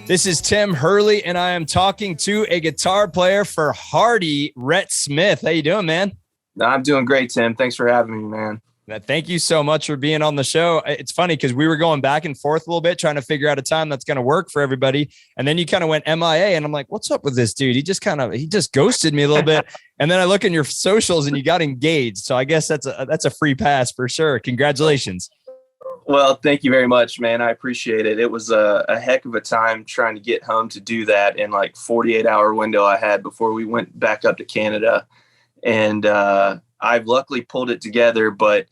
This is Tim Hurley, and I am talking to a guitar player for Hardy, Rhett Smith. How you doing, man? I'm doing great, Tim. Thanks for having me, man. Thank you so much for being on the show. It's funny because we were going back and forth a little bit, trying to figure out a time that's going to work for everybody. And then you kind of went MIA, and I'm like, what's up with this dude? He just ghosted me a little bit. And then I look in your socials and you got engaged. So I guess that's a free pass for sure. Congratulations. Well, thank you very much, man. I appreciate it. It was a heck of a time trying to get home to do that in like 48-hour window I had before we went back up to Canada. And I've luckily pulled it together. But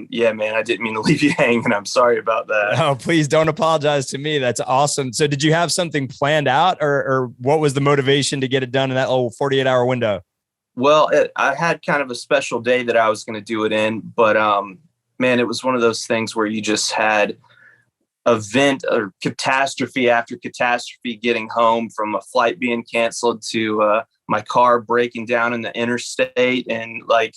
yeah, man, I didn't mean to leave you hanging. I'm sorry about that. Oh, please don't apologize to me. That's awesome. So did you have something planned out or what was the motivation to get it done in that 48-hour window? Well, I had kind of a special day that I was going to do it in, but man, it was one of those things where you just had event or catastrophe after catastrophe getting home, from a flight being canceled to my car breaking down in the interstate. And like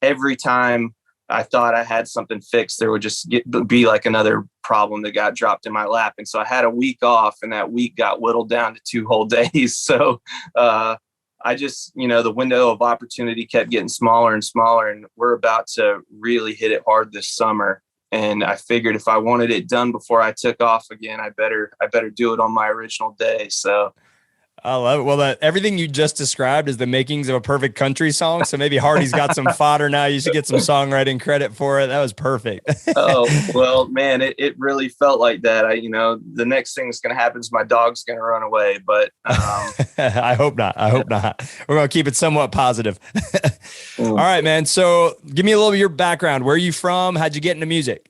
every time I thought I had something fixed, there would just be like another problem that got dropped in my lap. And so I had a week off, and that week got whittled down to 2 whole days. So I just, the window of opportunity kept getting smaller and smaller, and we're about to really hit it hard this summer. And I figured if I wanted it done before I took off again, I better do it on my original day. So I love it. Well, everything you just described is the makings of a perfect country song. So maybe Hardy's got some fodder now. You should get some songwriting credit for it. That was perfect. Oh, well, man, it really felt like that. The next thing that's going to happen is my dog's going to run away, but I hope not. We're going to keep it somewhat positive. All right, man. So give me a little bit of your background. Where are you from? How'd you get into music?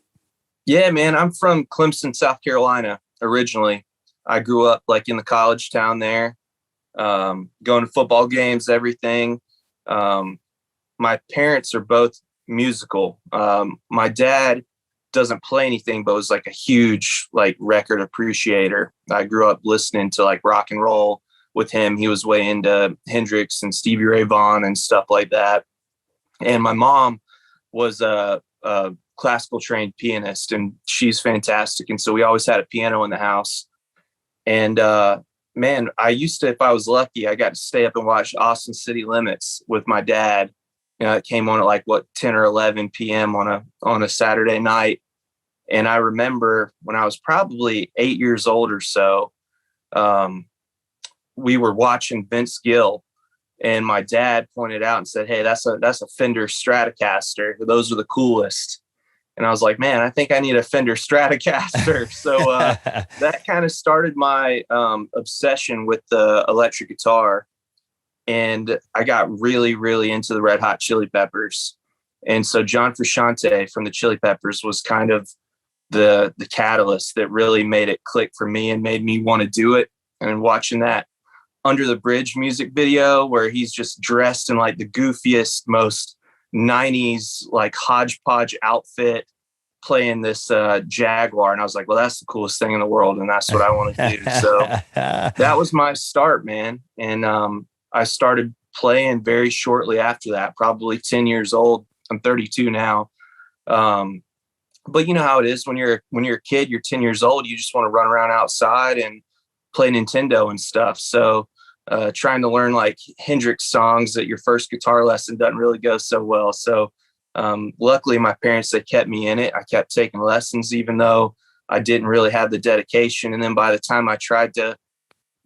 Yeah, man, I'm from Clemson, South Carolina, originally. I grew up like in the college town there, going to football games, everything. My parents are both musical. My dad doesn't play anything, but was like a huge like record appreciator. I grew up listening to like rock and roll with him. He was way into Hendrix and Stevie Ray Vaughan and stuff like that. And my mom was a classical trained pianist, and she's fantastic. And so we always had a piano in the house. And man, I used to, if I was lucky, I got to stay up and watch Austin City Limits with my dad. It came on at like 10 or 11 p.m. on a Saturday night. And I remember when I was probably 8 years old or so, we were watching Vince Gill, and my dad pointed out and said, "Hey, that's a Fender Stratocaster. Those are the coolest." And I was like, man, I think I need a Fender Stratocaster. So that kind of started my obsession with the electric guitar. And I got really, really into the Red Hot Chili Peppers. And so John Frusciante from the Chili Peppers was kind of the catalyst that really made it click for me and made me want to do it. And watching that Under the Bridge music video where he's just dressed in like the goofiest, most 90s like hodgepodge outfit, playing this Jaguar, and I was like, well, that's the coolest thing in the world, and that's what I want to do. So that was my start, man. And I started playing very shortly after that, probably 10 years old. I'm 32 now. But you know how it is when you're a kid, you're 10 years old, you just want to run around outside and play Nintendo and stuff. So trying to learn like Hendrix songs at your first guitar lesson doesn't really go so well. So luckily my parents, they kept me in it. I kept taking lessons, even though I didn't really have the dedication. And then by the time I tried to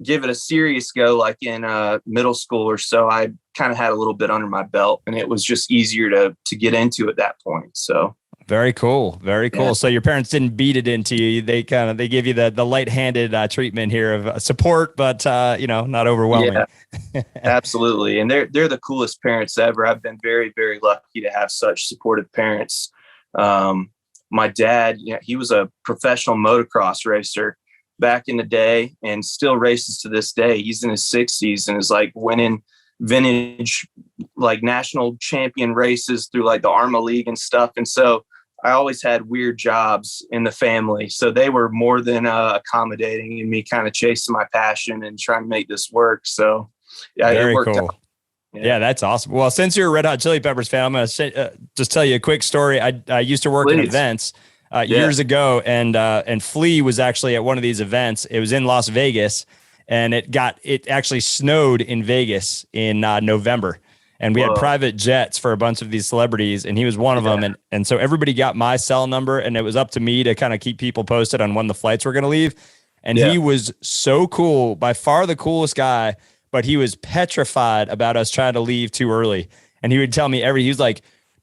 give it a serious go, like in middle school or so, I kind of had a little bit under my belt, and it was just easier to get into at that point. So very cool. Very cool. Yeah. So your parents didn't beat it into you. They they give you the light-handed treatment here of support, but not overwhelming. Yeah, absolutely. And they're the coolest parents ever. I've been very, very lucky to have such supportive parents. My dad, he was a professional motocross racer back in the day and still races to this day. He's in his 60s and is like winning vintage, like national champion races through like the ARMA League and stuff. And so I always had weird jobs in the family. So they were more than accommodating in me kind of chasing my passion and trying to make this work. So yeah, very it worked cool. out. Yeah, that's awesome. Well, since you're a Red Hot Chili Peppers fan, I'm going to just tell you a quick story. I used to work in events. years ago. And Flea was actually at one of these events. It was in Las Vegas, and it actually snowed in Vegas in November. And we had private jets for a bunch of these celebrities, and he was one of them. And so everybody got my cell number, and it was up to me to kind of keep people posted on when the flights were going to leave. And he was so cool, by far the coolest guy, but he was petrified about us trying to leave too early. And he would tell me he was like,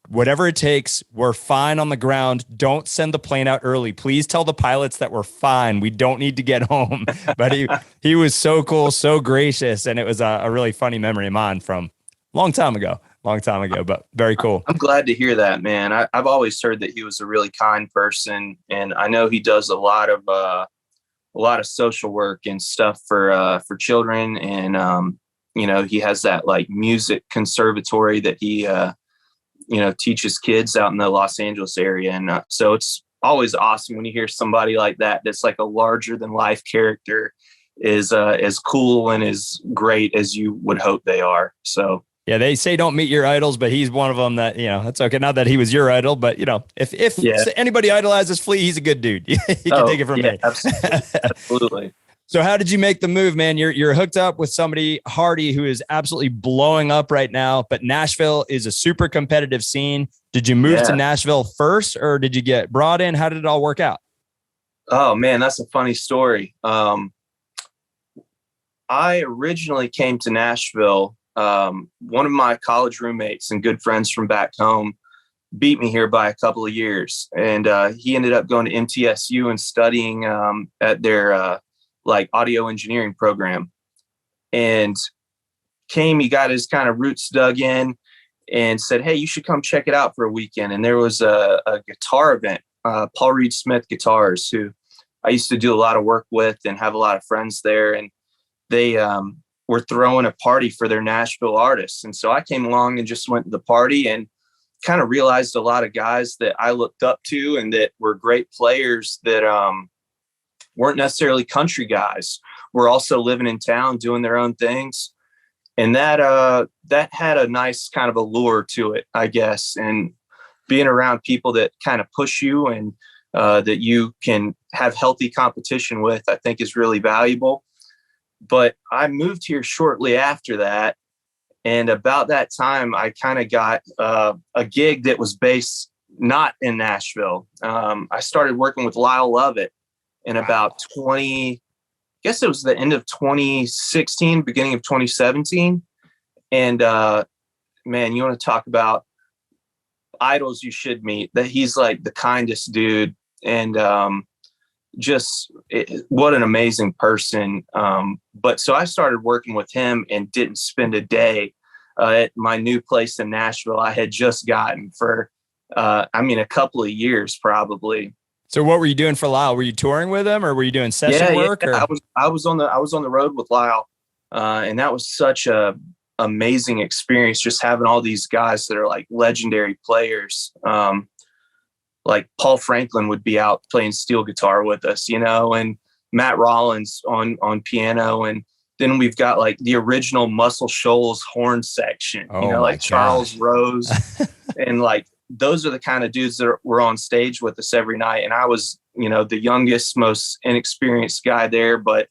whatever it takes, we're fine on the ground. Don't send the plane out early. Please tell the pilots that we're fine. We don't need to get home. But he was so cool, so gracious. And it was a really funny memory of mine from long time ago, but very cool. I'm glad to hear that, man. I've always heard that he was a really kind person, and I know he does a lot of social work and stuff for children. And, he has that like music conservatory that he, teaches kids out in the Los Angeles area. And so it's always awesome when you hear somebody like that, that's like a larger than life character, is as cool and as great as you would hope they are. So yeah, they say don't meet your idols, but he's one of them that, that's okay. Not that he was your idol, but if anybody idolizes Flea, he's a good dude. You can take it from me. Absolutely. So how did you make the move, man? You're hooked up with somebody, Hardy, who is absolutely blowing up right now, but Nashville is a super competitive scene. Did you move to Nashville first, or did you get brought in? How did it all work out? Oh man, that's a funny story. I originally came to Nashville. One of my college roommates and good friends from back home beat me here by a couple of years. And he ended up going to MTSU and studying at their audio engineering program. And he got his kind of roots dug in and said, hey, you should come check it out for a weekend. And there was a guitar event, Paul Rhett Smith Guitars, who I used to do a lot of work with and have a lot of friends there. And they were throwing a party for their Nashville artists. And so I came along and just went to the party and kind of realized a lot of guys that I looked up to and that were great players that weren't necessarily country guys, were also living in town doing their own things. And that had a nice kind of allure to it, I guess. And being around people that kind of push you and that you can have healthy competition with, I think is really valuable. But I moved here shortly after that. And about that time, I kind of got a gig that was based not in Nashville. I started working with Lyle Lovett in about I guess it was the end of 2016, beginning of 2017. And man, you want to talk about idols you should meet. That he's like the kindest dude. And what an amazing person. But so I started working with him and didn't spend a day at my new place in Nashville I had just gotten for, a couple of years probably. So what were you doing for Lyle? Were you touring with him, or were you doing session work? Yeah. Or? I was on the road with Lyle. And that was such a amazing experience, just having all these guys that are like legendary players. Like Paul Franklin would be out playing steel guitar with us, and Matt Rollins on piano. And then we've got like the original Muscle Shoals horn section, like Charles Rose. And like, those are the kind of dudes that were on stage with us every night. And I was, the youngest, most inexperienced guy there, but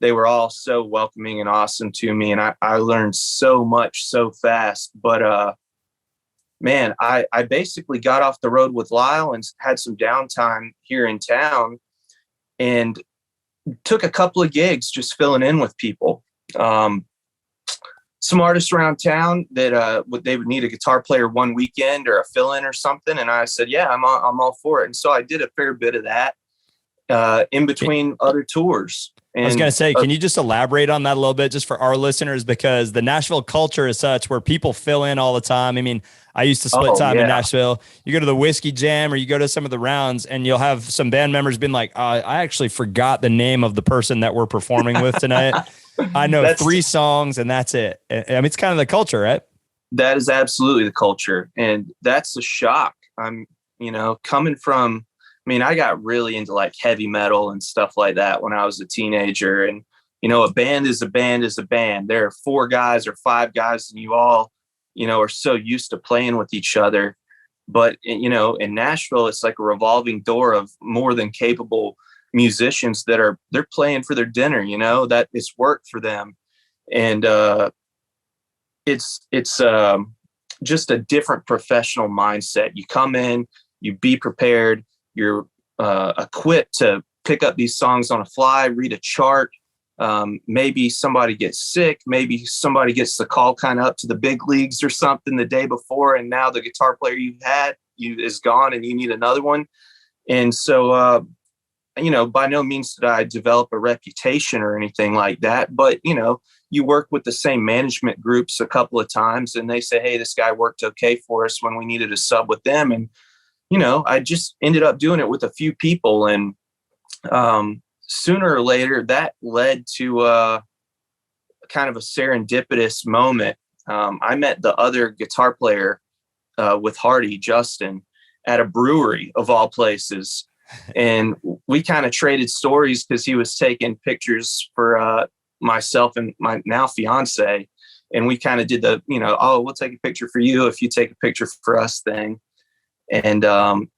they were all so welcoming and awesome to me. And I learned so much so fast, but, man, I basically got off the road with Lyle and had some downtime here in town and took a couple of gigs just filling in with people. Some artists around town that they would need a guitar player one weekend or a fill-in or something. And I said, yeah, I'm all for it. And so I did a fair bit of that in between other tours. And, I was going to say, can you just elaborate on that a little bit just for our listeners? Because the Nashville culture is such where people fill in all the time. I mean, I used to split time in Nashville. You go to the Whiskey Jam or you go to some of the rounds and you'll have some band members being like, I actually forgot the name of the person that we're performing with tonight. I know 3 songs and that's it. I mean, it's kind of the culture, right? That is absolutely the culture. And that's a shock. I'm, coming from, I got really into like heavy metal and stuff like that when I was a teenager. And, a band is a band is a band. There are 4 guys or 5 guys and you all, are so used to playing with each other. But, you know, in Nashville, it's like a revolving door of more than capable musicians that they're playing for their dinner, you know, that it's work for them. And it's just a different professional mindset. You come in, you be prepared, you're equipped to pick up these songs on a fly, read a chart. Maybe somebody gets sick. Maybe somebody gets the call kind of up to the big leagues or something the day before. And now the guitar player is gone and you need another one. And so, you know, by no means did I develop a reputation or anything like that. But, you know, you work with the same management groups a couple of times and they say, hey, this guy worked okay for us when we needed a sub with them. And, you know, I just ended up doing it with a few people. And sooner or later, that led to kind of a serendipitous moment. I met the other guitar player with Hardy, Justin, at a brewery of all places. And we kind of traded stories because he was taking pictures for myself and my now fiance. And we kind of did the, you know, oh, we'll take a picture for you if you take a picture for us thing. And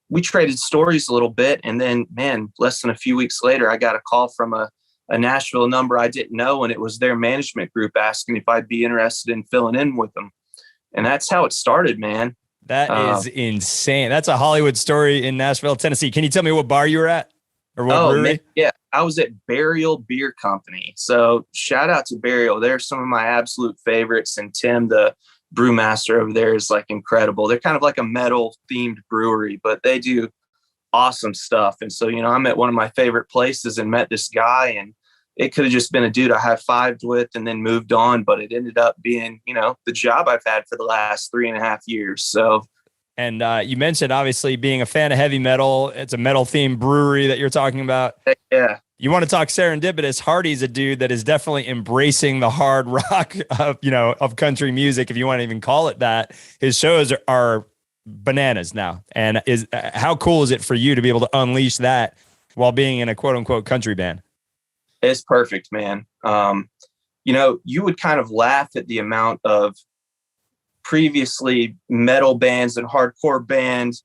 we traded stories a little bit. And then, man, less than a few weeks later, I got a call from a Nashville number I didn't know. And it was their management group asking if I'd be interested in filling in with them. And that's how it started, man. That is insane. That's a Hollywood story in Nashville, Tennessee. Can you tell me what bar you were at or what brewery? Man, yeah, I was at Burial Beer Company. So shout out to Burial. They're some of my absolute favorites. And Tim, the brewmaster over there, is like incredible. They're kind of like a metal themed brewery, but they do awesome stuff. And so, you know, I'm at one of my favorite places and met this guy, and it could have just been a dude I high-fived with and then moved on, but it ended up being, you know, the job I've had for the last 3.5 years. So, and you mentioned obviously being a fan of heavy metal. It's a metal themed brewery that you're talking about. Yeah. You want to talk serendipitous? Hardy's a dude that is definitely embracing the hard rock of, you know, of country music, if you want to even call it that. His shows are bananas now. And how cool is it for you to be able to unleash that while being in a quote unquote country band? It's perfect, man. You know, you would kind of laugh at the amount of previously metal bands and hardcore bands,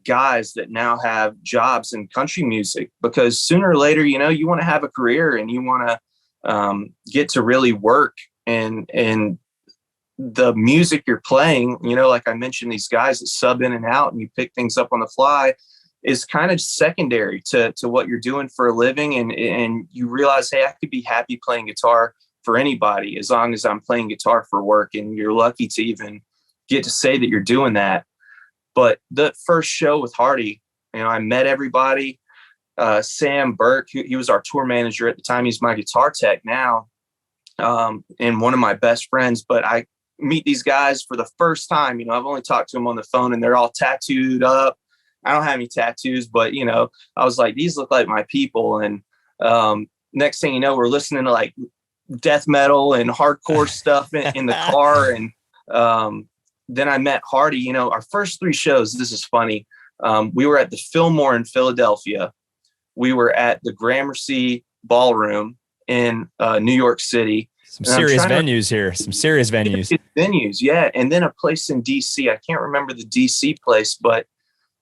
guys that now have jobs in country music, because sooner or later, you know, you want to have a career and you want to get to really work and the music you're playing, you know, like I mentioned, these guys that sub in and out and you pick things up on the fly is kind of secondary to what you're doing for a living. And you realize, hey, I could be happy playing guitar for anybody as long as I'm playing guitar for work. And you're lucky to even get to say that you're doing that. But the first show with Hardy, you know, I met everybody. Sam Burke, he was our tour manager at the time. He's my guitar tech now, and one of my best friends. But I meet these guys for the first time. You know, I've only talked to them on the phone and they're all tattooed up. I don't have any tattoos, but, you know, I was like, these look like my people. And next thing you know, we're listening to like death metal and hardcore stuff in the car. And then I met Hardy. You know, our first 3 shows, this is funny. We were at the Fillmore in Philadelphia. We were at the Gramercy Ballroom in New York City. Some serious venues here. Some serious venues. Venues, yeah. And then a place in DC. I can't remember the DC place, but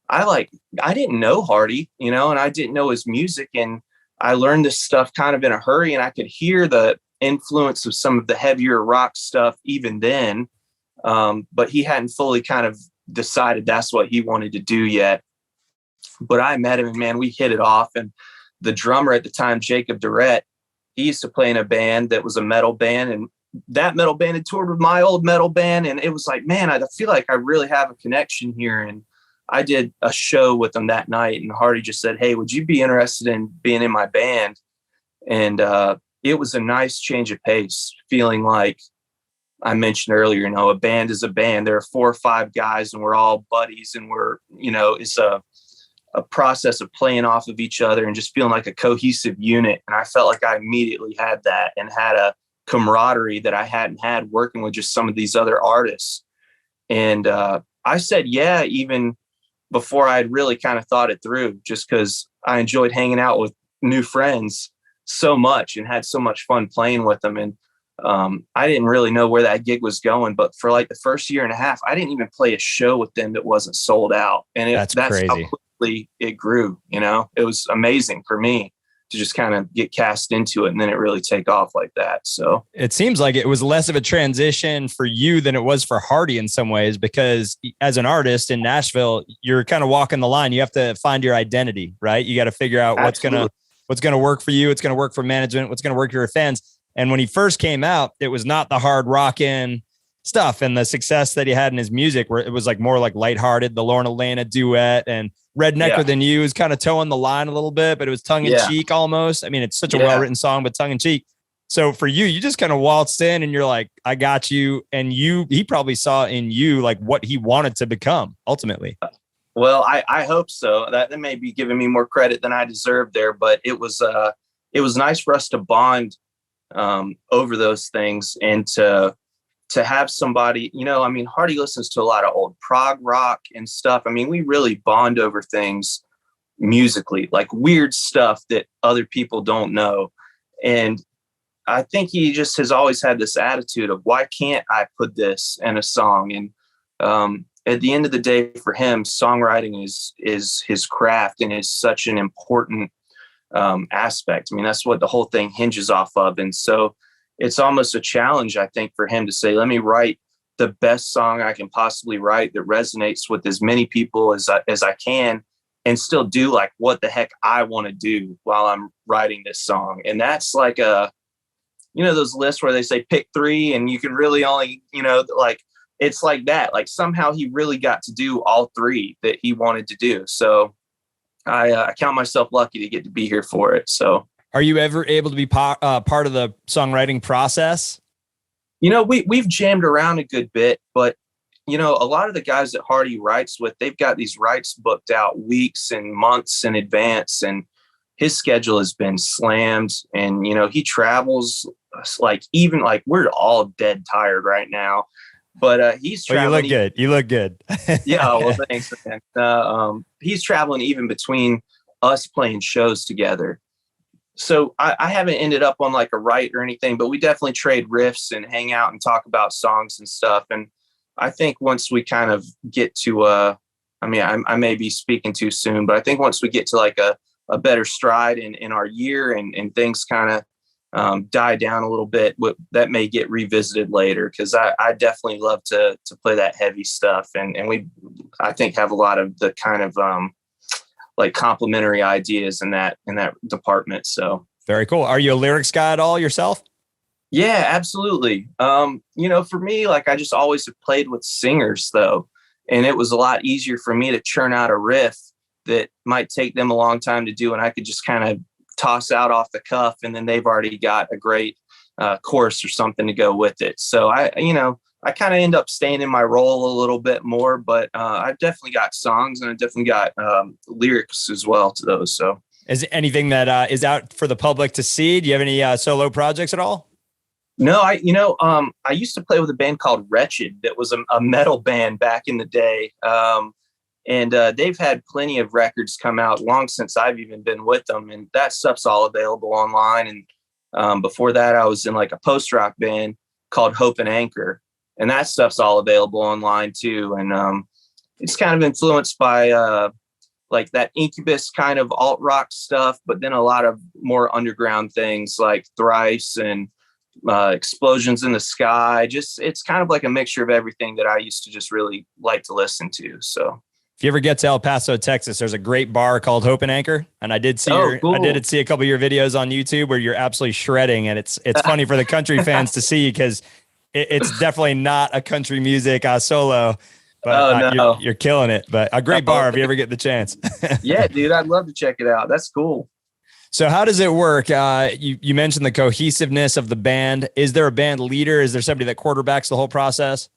I didn't know Hardy, you know, and I didn't know his music. And I learned this stuff kind of in a hurry, and I could hear the influence of some of the heavier rock stuff even then. But he hadn't fully kind of decided that's what he wanted to do yet. But I met him and, man, we hit it off. And the drummer at the time, Jacob Durrett, he used to play in a band that was a metal band, and that metal band had toured with my old metal band. And it was like, man, I feel like I really have a connection here. And I did a show with them that night, and Hardy just said, hey, would you be interested in being in my band? And it was a nice change of pace, feeling like I mentioned earlier, you know, a band is a band. There are 4 or 5 guys and we're all buddies, and we're, you know, it's a process of playing off of each other and just feeling like a cohesive unit. And I felt like I immediately had that and had a camaraderie that I hadn't had working with just some of these other artists. And I said, yeah, even before I'd really kind of thought it through, just because I enjoyed hanging out with new friends so much and had so much fun playing with them. And I didn't really know where that gig was going, but for like the first year and a half, I didn't even play a show with them that wasn't sold out. And that's crazy. How quickly it grew. You know, it was amazing for me to just kind of get cast into it and then it really take off like that. So it seems like it was less of a transition for you than it was for Hardy in some ways, because as an artist in Nashville, you're kind of walking the line. You have to find your identity, right? You got to figure out what's going to work for you. It's going to work for management. What's going to work for your fans. And when he first came out, it was not the hard rockin' stuff and the success that he had in his music, where it was like more like lighthearted, the Lorna Lana duet and Rednecker Than You is kind of towing the line a little bit, but it was tongue in cheek almost. I mean, it's such a well-written song, but tongue in cheek. So for you, you just kind of waltzed in and you're like, I got you. And he probably saw in you like what he wanted to become ultimately. Well, I hope so. That may be giving me more credit than I deserve there, but it was nice for us to bond over those things and to have somebody, you know, I mean, Hardy listens to a lot of old prog rock and stuff. I mean, we really bond over things musically, like weird stuff that other people don't know. And I think he just has always had this attitude of, why can't I put this in a song? And at the end of the day, for him, songwriting is his craft and is such an important aspect. I mean, that's what the whole thing hinges off of. And so it's almost a challenge, I think, for him to say, let me write the best song I can possibly write that resonates with as many people as I can, and still do like what the heck I want to do while I'm writing this song. And that's like those lists where they say pick 3 and you can really only, like it's like that. Like somehow he really got to do all 3 that he wanted to do. So I count myself lucky to get to be here for it. So. Are you ever able to be part of the songwriting process? You know, we've jammed around a good bit, but, you know, a lot of the guys that Hardy writes with, they've got these writes booked out weeks and months in advance, and his schedule has been slammed. And, you know, he travels even we're all dead tired right now, but he's traveling. You look good. Yeah. Well, thanks, man. He's traveling even between us playing shows together. So I haven't ended up on like a write or anything, but we definitely trade riffs and hang out and talk about songs and stuff. And I think once we kind of get to, I may be speaking too soon, but I think once we get to like a better stride in our year and things kind of die down a little bit, that may get revisited later. Cause I definitely love to play that heavy stuff. And I think have a lot of the kind of, like complementary ideas in that department. So very cool. Are you a lyrics guy at all yourself? Yeah, absolutely. For me, like I just always have played with singers though. And it was a lot easier for me to churn out a riff that might take them a long time to do. And I could just kind of toss out off the cuff and then they've already got a great chorus or something to go with it. So I kind of end up staying in my role a little bit more, but I've definitely got songs and I definitely got lyrics as well to those. So is anything that is out for the public to see? Do you have any solo projects at all? No, I used to play with a band called Wretched that was a metal band back in the day. And they've had plenty of records come out long since I've even been with them. And that stuff's all available online. And before that, I was in like a post-rock band called Hope and Anchor. And that stuff's all available online too. And it's kind of influenced by like that Incubus kind of alt rock stuff, but then a lot of more underground things like Thrice and Explosions in the Sky. It's kind of like a mixture of everything that I used to just really like to listen to. So if you ever get to El Paso, Texas, there's a great bar called Hope and Anchor. And I did see cool. I did see a couple of your videos on YouTube where you're absolutely shredding. And it's funny for the country fans to see, because it's definitely not a country music solo, but no. you're killing it. But a great bar if you ever get the chance. Yeah, dude, I'd love to check it out. That's cool. So how does it work? You mentioned the cohesiveness of the band. Is there a band leader? Is there somebody that quarterbacks the whole process?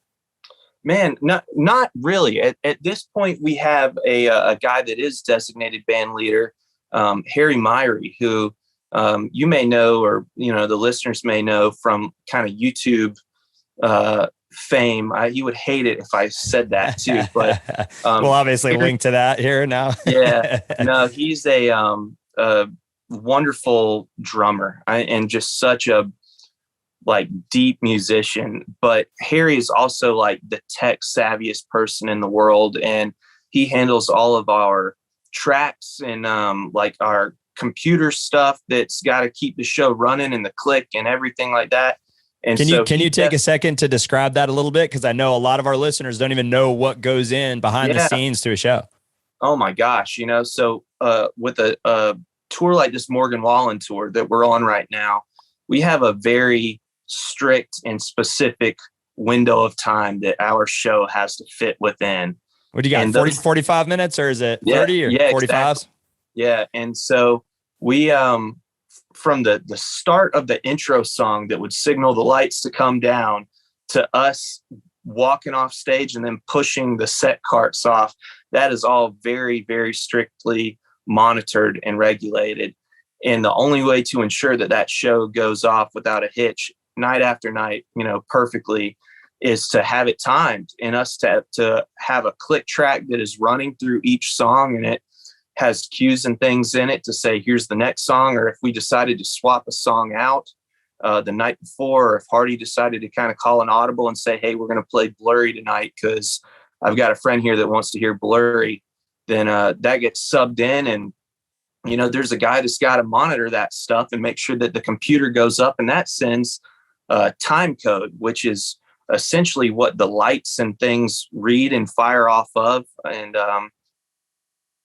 Man, not really. At this point, we have a guy that is designated band leader, Harry Myrie, who you may know, or the listeners may know from kind of YouTube fame. He would hate it if I said that too, but we'll obviously link to that here now. Yeah, no, he's a wonderful drummer and just such a like deep musician, but Harry is also like the tech savviest person in the world. And he handles all of our tracks and like our computer stuff that's got to keep the show running and the click and everything like that. And can you take a second to describe that a little bit? Because I know a lot of our listeners don't even know what goes in behind the scenes to a show. Oh my gosh. So with a tour like this Morgan Wallen tour that we're on right now, we have a very strict and specific window of time that our show has to fit within. What do you got? 45 minutes, or is it 30 or 45? Exactly. Yeah. And so we, from the start of the intro song that would signal the lights to come down to us walking off stage and then pushing the set carts off, that is all very, very strictly monitored and regulated. And the only way to ensure that that show goes off without a hitch night after night, perfectly, is to have it timed and us to have a click track that is running through each song, and it has cues and things in it to say, here's the next song. Or if we decided to swap a song out the night before, or if Hardy decided to kind of call an audible and say, hey, we're going to play Blurry tonight because I've got a friend here that wants to hear Blurry, then that gets subbed in. And, there's a guy that's got to monitor that stuff and make sure that the computer goes up, and that sends time code, which is essentially what the lights and things read and fire off of. And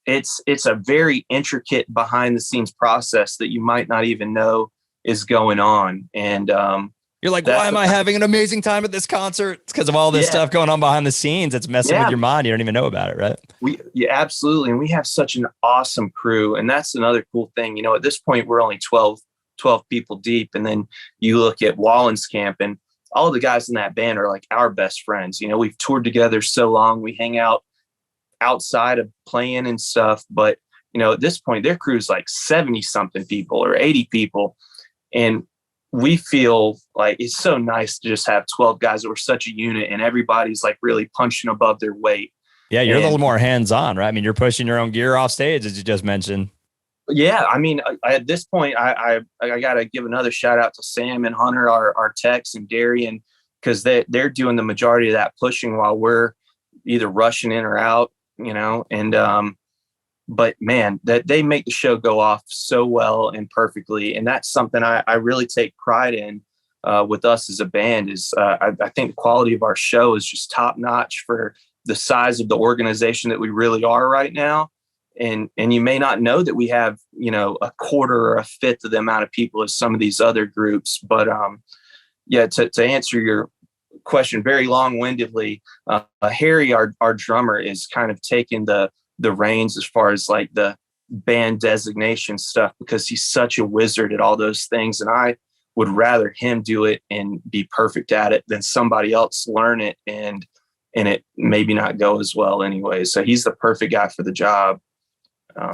it's a very intricate behind the scenes process that you might not even know is going on. And you're like, why am I having an amazing time at this concert? It's because of all this stuff going on behind the scenes. It's messing with your mind. You don't even know about it, right? Absolutely. And we have such an awesome crew. And that's another cool thing. At this point, we're only 12 people deep. And then you look at Wallen's Camp, and all the guys in that band are like our best friends. We've toured together so long. We hang out outside of playing and stuff. But, at this point, their crew's like 70 something people or 80 people. And we feel like it's so nice to just have 12 guys that were such a unit, and everybody's like really punching above their weight. Yeah. You're a little more hands-on, right? I mean, you're pushing your own gear off stage, as you just mentioned. Yeah. I mean, at this point, I got to give another shout out to Sam and Hunter, our techs, and Darian, because they're doing the majority of that pushing while we're either rushing in or out, and, but man, that they make the show go off so well and perfectly. And that's something I really take pride in with us as a band is I think the quality of our show is just top notch for the size of the organization that we really are right now. And you may not know that we have, a quarter or a fifth of the amount of people as some of these other groups. But to answer your question very long-windedly, Harry, our drummer, is kind of taking the reins as far as like the band designation stuff, because he's such a wizard at all those things. And I would rather him do it and be perfect at it than somebody else learn it and it maybe not go as well anyway. So he's the perfect guy for the job.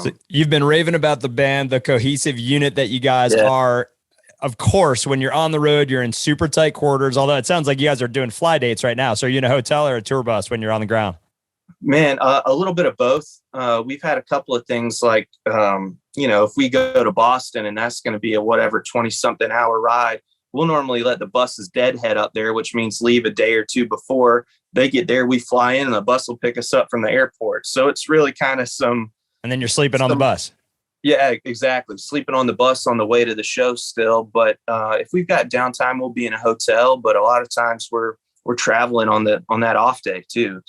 So you've been raving about the band, the cohesive unit that you guys are. Of course, when you're on the road, you're in super tight quarters, although it sounds like you guys are doing fly dates right now. So are you in a hotel or a tour bus when you're on the ground? Man, a little bit of both. We've had a couple of things like, if we go to Boston and that's going to be a 20-something hour ride, we'll normally let the buses deadhead up there, which means leave a day or two before they get there. We fly in and the bus will pick us up from the airport. So it's really kind of and then you're sleeping on the bus. Yeah, exactly. Sleeping on the bus on the way to the show still. But if we've got downtime, we'll be in a hotel. But a lot of times we're traveling on that off day too.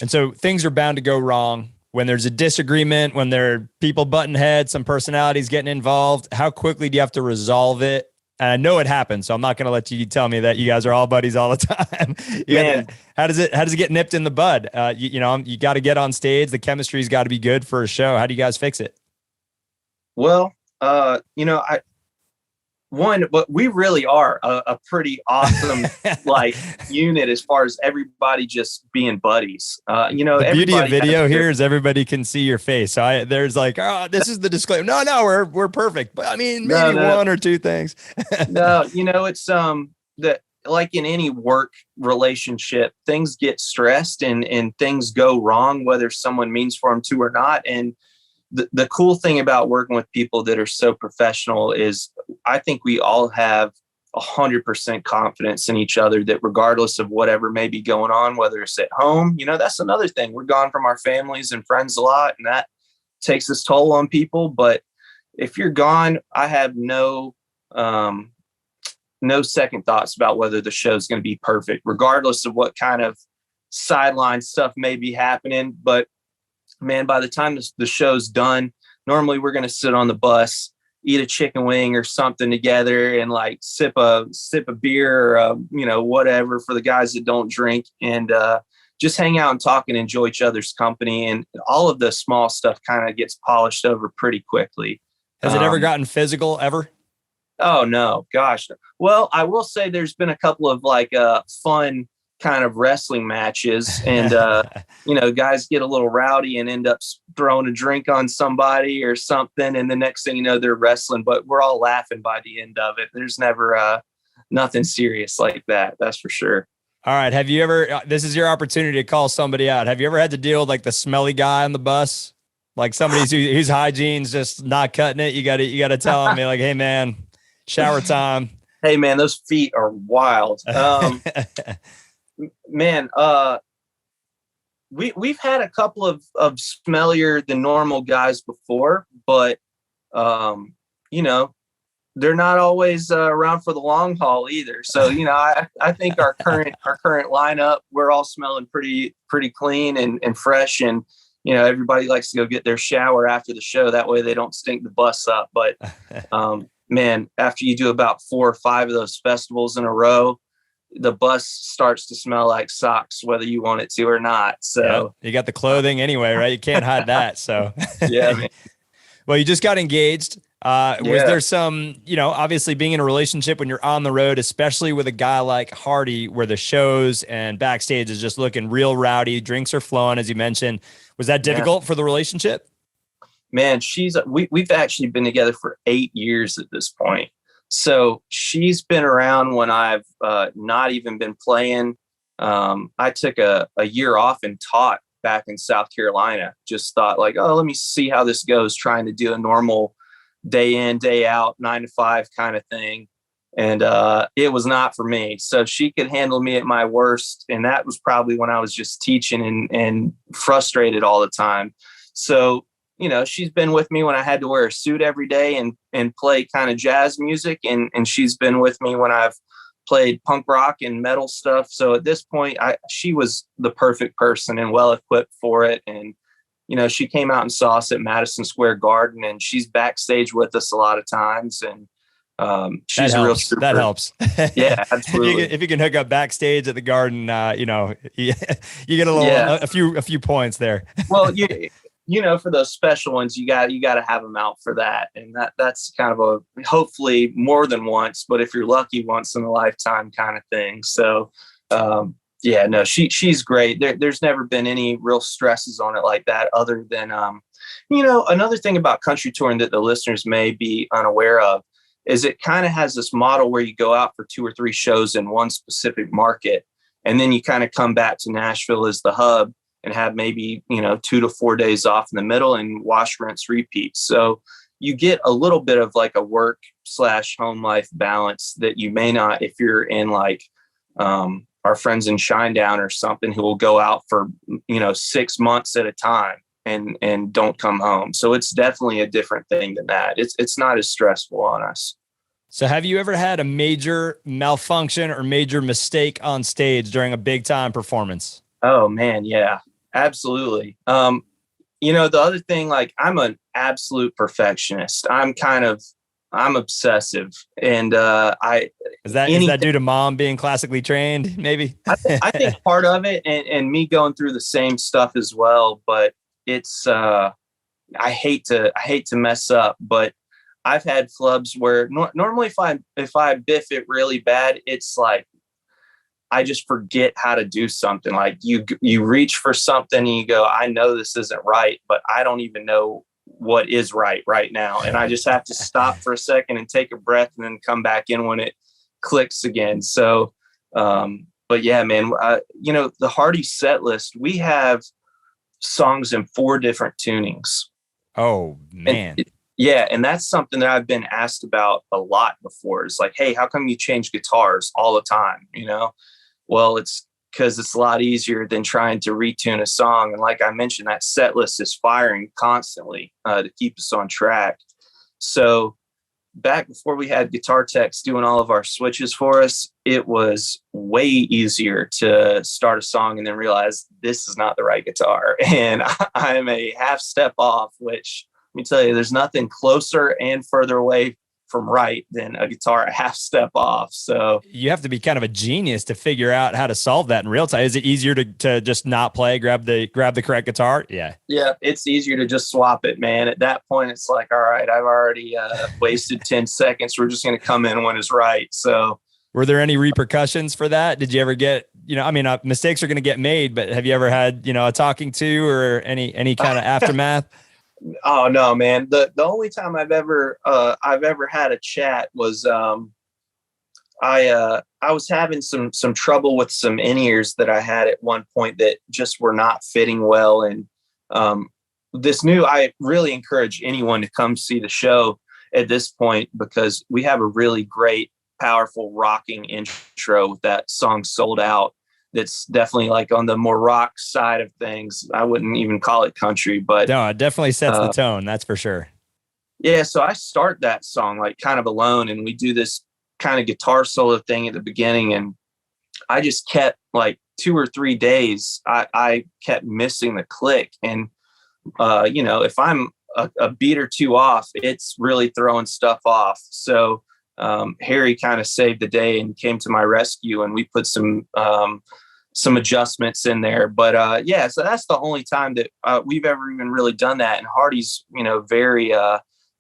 And so things are bound to go wrong when there's a disagreement, when there are people butting heads, some personalities getting involved. How quickly do you have to resolve it? And I know it happens, so I'm not going to let you tell me that you guys are all buddies all the time. How does it get nipped in the bud? You got to get on stage. The chemistry's got to be good for a show. How do you guys fix it? Well, but we really are a pretty awesome unit as far as everybody just being buddies. The beauty of video here is everybody can see your face. So there's this is the disclaimer. No, we're perfect. But I mean, maybe one or two things. No, it's that like in any work relationship, things get stressed and things go wrong, whether someone means for them to or not. And the cool thing about working with people that are so professional is I think we all have 100% confidence in each other that regardless of whatever may be going on, whether it's at home, that's another thing. We're gone from our families and friends a lot, and that takes its toll on people. But if you're gone, I have no second thoughts about whether the show's going to be perfect, regardless of what kind of sideline stuff may be happening. But man, by the time the show's done, normally we're going to sit on the bus, eat a chicken wing or something together, and like sip a beer or whatever for the guys that don't drink, and just hang out and talk and enjoy each other's company. And all of the small stuff kind of gets polished over pretty quickly. Has it ever gotten physical ever? Oh no, gosh. Well, I will say there's been a couple of like fun kind of wrestling matches, and guys get a little rowdy and end up throwing a drink on somebody or something, and the next thing you know, they're wrestling, but we're all laughing by the end of it. There's never nothing serious like that, that's for sure. All right, have you ever, this is your opportunity to call somebody out, have you ever had to deal with like the smelly guy on the bus, like somebody whose hygiene's just not cutting it? You gotta tell them, like, hey man, shower time. Hey man, those feet are wild. Man, we've had a couple of smellier than normal guys before, but they're not always around for the long haul either. So I think our current lineup, we're all smelling pretty clean and fresh, and everybody likes to go get their shower after the show. That way they don't stink the bus up. But man, after you do about 4 or 5 of those festivals in a row, the bus starts to smell like socks, whether you want it to or not. So you got the clothing anyway, right? You can't hide that. So yeah, man. Well, you just got engaged. Was there some, obviously being in a relationship when you're on the road, especially with a guy like Hardy, where the shows and backstage is just looking real rowdy, drinks are flowing, as you mentioned. Was that difficult for the relationship? Man, we've actually been together for 8 years at this point. So she's been around when I've not even been playing. I took a year off and taught back in South Carolina. Just thought like, let me see how this goes, trying to do a normal day in, day out, 9 to 5 kind of thing. And it was not for me. So she could handle me at my worst. And that was probably when I was just teaching and frustrated all the time. So she's been with me when I had to wear a suit every day and play kind of jazz music. And she's been with me when I've played punk rock and metal stuff. So at this point, she was the perfect person and well-equipped for it. And, she came out and saw us at Madison Square Garden, and she's backstage with us a lot of times. And she's a real super. That helps. Yeah, absolutely. if you can hook up backstage at the Garden, you get a little, a few points there. Well, for those special ones, you got to have them out for that. And that's kind of a, hopefully more than once, but if you're lucky, once in a lifetime kind of thing. So, she's great. There's never been any real stresses on it like that, other than, another thing about country touring that the listeners may be unaware of is it kind of has this model where you go out for 2 or 3 shows in one specific market, and then you kind of come back to Nashville as the hub and have maybe, 2 to 4 days off in the middle and wash, rinse, repeat. So you get a little bit of like a work/home life balance that you may not if you're in like our friends in Shinedown or something who will go out for, 6 months at a time and don't come home. So it's definitely a different thing than that. It's not as stressful on us. So have you ever had a major malfunction or major mistake on stage during a big time performance? Oh man. Yeah, absolutely. The other thing, like I'm an absolute perfectionist. I'm obsessive. And is that due to mom being classically trained? Maybe. I think part of it and me going through the same stuff as well, but it's I hate to mess up, but I've had flubs where normally if I biff it really bad, it's like I just forget how to do something. Like you reach for something and you go, I know this isn't right, but I don't even know what is right now. And I just have to stop for a second and take a breath and then come back in when it clicks again. So, but yeah, man, the Hardy set list, we have songs in 4 different tunings. Oh man. Yeah, and that's something that I've been asked about a lot before. It's like, hey, how come you change guitars all the time? Well, it's because it's a lot easier than trying to retune a song. And like I mentioned, that set list is firing constantly to keep us on track. So back before we had guitar techs doing all of our switches for us, it was way easier to start a song and then realize this is not the right guitar. And I'm a half step off, which let me tell you, there's nothing closer and further away from right than a guitar a half step off. So you have to be kind of a genius to figure out how to solve that in real time. Is it easier to just not play, grab the correct guitar? Yeah. Yeah, it's easier to just swap it, man. At that point, it's like, all right, I've already wasted 10 seconds. We're just going to come in when it's right. So were there any repercussions for that? Did you ever get, mistakes are going to get made, but have you ever had, a talking to or any kind of aftermath? Oh no, man. The only time I've ever had a chat was I was having some trouble with some in-ears that I had at one point that just were not fitting well. And I really encourage anyone to come see the show at this point, because we have a really great, powerful rocking intro with that song Sold Out. That's definitely like on the more rock side of things. I wouldn't even call it country, but no, it definitely sets the tone. That's for sure. Yeah. So I start that song like kind of alone, and we do this kind of guitar solo thing at the beginning. And I just kept like 2 or 3 days, I kept missing the click. And, if I'm a beat or two off, it's really throwing stuff off. So Harry kind of saved the day and came to my rescue, and we put some adjustments in there. But so that's the only time that we've ever even really done that. And Hardy's, very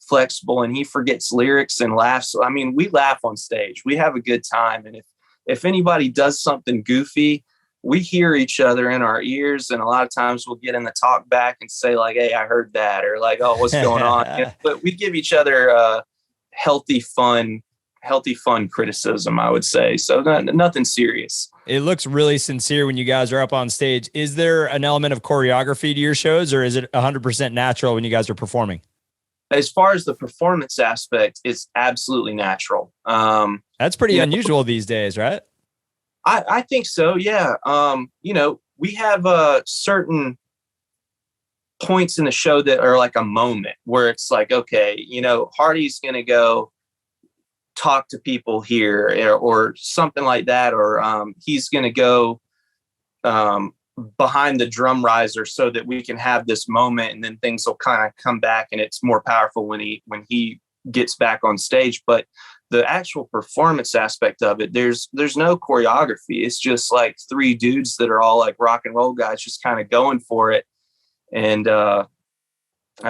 flexible, and he forgets lyrics and laughs. I mean, we laugh on stage. We have a good time. And if anybody does something goofy, we hear each other in our ears. And a lot of times we'll get in the talk back and say like, hey, I heard that, or like, oh, what's going on? But we give each other healthy fun criticism, I would say. So nothing serious. It looks really sincere when you guys are up on stage. Is there an element of choreography to your shows, or is it 100% natural when you guys are performing? As far as the performance aspect, it's absolutely natural. That's pretty unusual these days, right? I think so. Yeah. We have certain points in the show that are like a moment where it's like, okay, Hardy's going to go talk to people here or something like that. Or he's going to go behind the drum riser so that we can have this moment, and then things will kind of come back, and it's more powerful when he gets back on stage. But the actual performance aspect of it, there's no choreography. It's just like 3 dudes that are all like rock and roll guys just kind of going for it. And I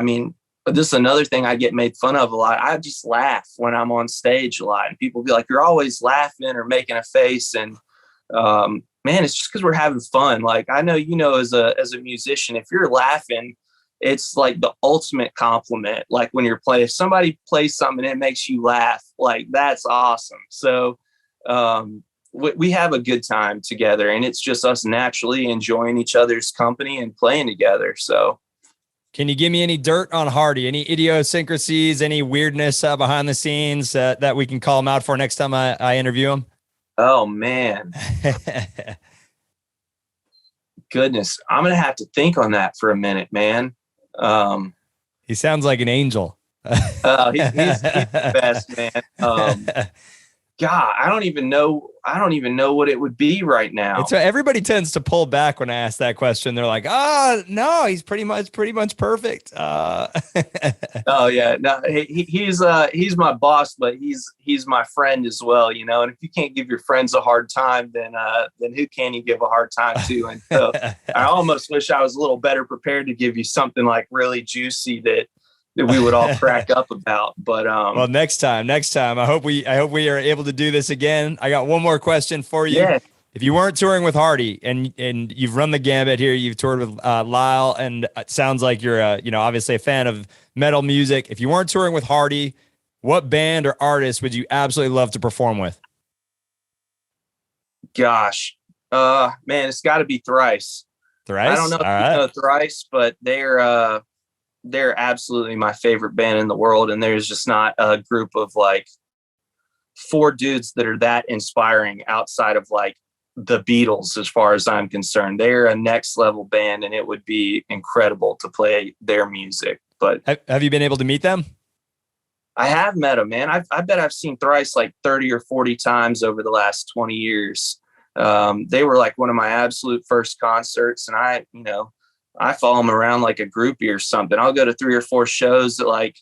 mean, this is another thing I get made fun of a lot. I just laugh when I'm on stage a lot, and people be like, you're always laughing or making a face. And man, it's just because we're having fun. Like, I know, as a musician, if you're laughing, it's like the ultimate compliment. Like when you're playing, if somebody plays something and it makes you laugh, like that's awesome. So we have a good time together, and it's just us naturally enjoying each other's company and playing together. So can you give me any dirt on Hardy, any idiosyncrasies, any weirdness behind the scenes that we can call him out for next time I interview him? Oh man. Goodness. I'm going to have to think on that for a minute, man. He sounds like an angel. He's the best, man. God, I don't even know what it would be right now. Everybody tends to pull back when I ask that question. They're like, "Oh no, he's pretty much perfect." Oh yeah, no, he's my boss, but he's my friend as well, And if you can't give your friends a hard time, then who can you give a hard time to? And so I almost wish I was a little better prepared to give you something like really juicy that we would all crack up about. But well, next time, I hope we are able to do this again. I got one more question for you. Yeah. If you weren't touring with Hardy and you've run the gambit here, you've toured with Lyle, and it sounds like you're obviously a fan of metal music. If you weren't touring with Hardy, what band or artist would you absolutely love to perform with? Gosh, man, it's got to be Thrice. Thrice? I don't know if you know Thrice, but they're they're absolutely my favorite band in the world. And there's just not a group of like 4 dudes that are that inspiring outside of like the Beatles, as far as I'm concerned. They're a next level band, and it would be incredible to play their music. But have you been able to meet them? I have met them, man. I bet I've seen Thrice like 30 or 40 times over the last 20 years. They were like one of my absolute first concerts, and I follow them around like a groupie or something. I'll go to 3 or 4 shows that like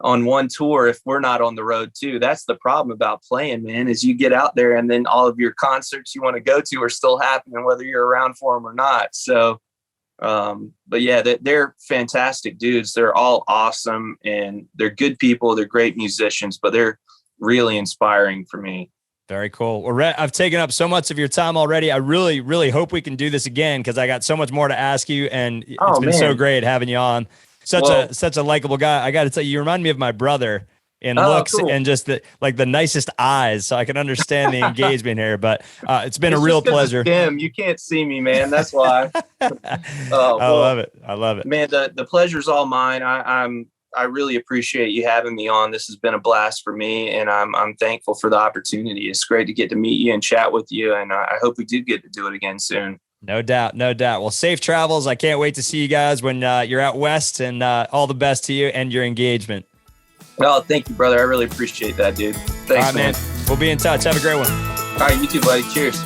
on one tour if we're not on the road too. That's the problem about playing, man, is you get out there and then all of your concerts you want to go to are still happening, whether you're around for them or not. So, but yeah, they're fantastic dudes. They're all awesome, and they're good people. They're great musicians, but they're really inspiring for me. Very cool. Well, Rhett, I've taken up so much of your time already. I really, really hope we can do this again, because I got so much more to ask you, and it's been so great having you on. Such a likable guy. I got to tell you, you remind me of my brother in looks and just the nicest eyes, so I can understand the engagement here. But it's been a real pleasure. You can't see me, man. That's why. I love it. I love it, man. The pleasure's all mine. I really appreciate you having me on. This has been a blast for me, and I'm thankful for the opportunity. It's great to get to meet you and chat with you, and I hope we do get to do it again soon. No doubt. No doubt. Well, safe travels. I can't wait to see you guys when you're out west, and all the best to you and your engagement. Well, thank you, brother. I really appreciate that, dude. Thanks, man. We'll be in touch. Have a great one. All right, you too, buddy. Cheers.